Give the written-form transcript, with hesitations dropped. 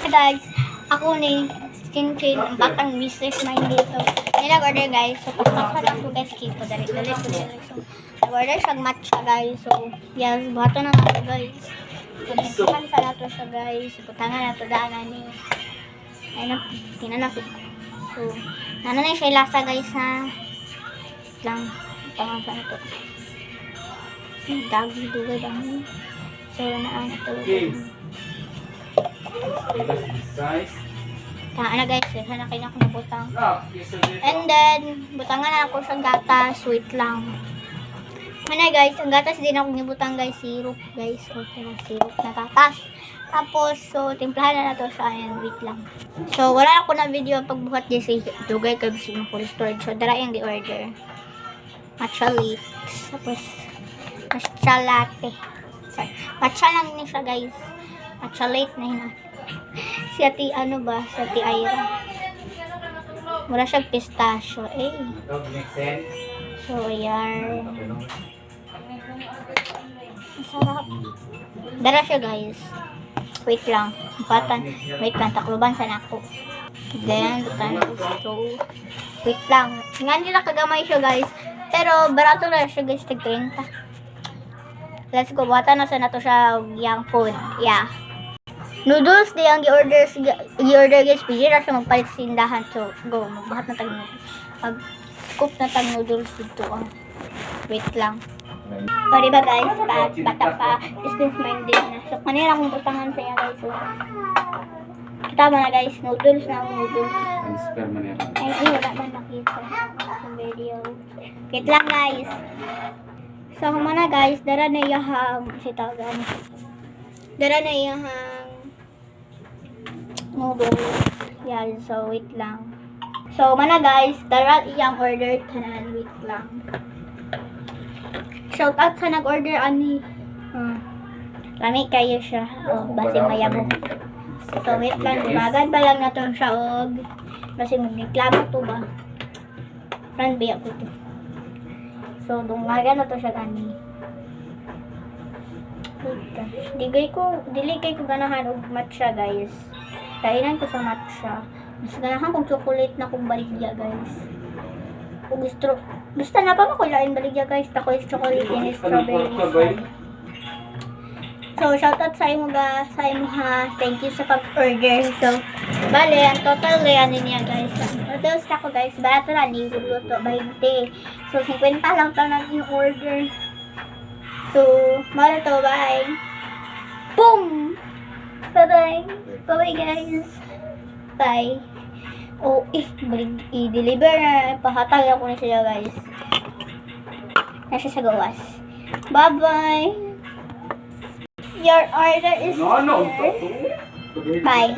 siya guys. Ako ni Skin Chain, ang batang Mrs. Mind dito. May nag-order guys. So, pagpasa lang ko guys, keep ko dali. So, nag-order siyang matcha guys. So, yes, buhato na nga guys. So, nagpukan sa nato siya guys. Putangan na to daanan ni. Ayun na, tinanapit ko. So, na siya lasa guys na lang. Pangan sa nato. Dagli dugay dami. So, naan ito. Taan na guys, sana kayo na ako nabutang. And then, butangan na ako siyang gatas, sweet lang. Mana guys, ang gatas din ako nibutang guys, syrup guys. So, syrup na gatas. Tapos, so, timplahan na to siya, and wait lang. So, wala ako na video pagbuhat guys, dugay kayo gusto ng full storage. So, dara yung di-order. Matcha late. Tapos, matcha latte. Sorry, matcha lang ni siya guys. Matcha late na yun. Si Ate, ano ba? Si Ate Ira. Wala siyang pistachio. Eh. So, ayan. Masarap. Dara siya, guys. Wait lang. Wait lang. Takluban sana ako. Then, so, wait lang. Nga nila kagamay siya, guys. Pero, barato na siya, guys. Tag 30. Let's go. Bata na sana to siya yung food. Yeah. Noodles di ang i-order guys. Pili na siya magpalit sa tindahan. So, go. Magbahat na tag noodles. Mag-scoop na tag noodles dito. Wait lang. So, diba guys? Bata pa. Business minded na. So, kanina akong tutangan sa iya guys. So, tama na guys. Noodles na ang noodles. Ay, wala man nakita sa video. Wait lang guys. So, kumana guys. Dara na iyahang sitagan. Dara na iyahang noodles. Yeah, so wait lang. So, mana guys, dara iyang order tanan, wait lang. Shout out sa nag-order ani. Lami kayo siya. Oh, base mayabong. So, wait lang, dumagad ba lang na to siya og base magreklamo to ba. Friend ba ako to. So, dumagad na to siya ani. Dili kay ko ganahan og matcha guys. Kainan ko sa matcha. Mas ganahan kong chocolate na kong baligya guys. Kung gusto na pa ko lain baligya guys. Tako is chocolate and strawberry. So shoutout sa imo ga, sa imo ha. Thank you sa pag-order. So bale ang total yan niya guys. Noodles na ko guys. Barato na ni luto 20. So 50 lang to na yung order. So mara to, bye. Boom. Bye-bye. Bye-bye guys. Bye. Oh, i-deliver na. Pahatag ako na sila guys. Nasa sa gawas. Bye-bye. Your order is here. Bye.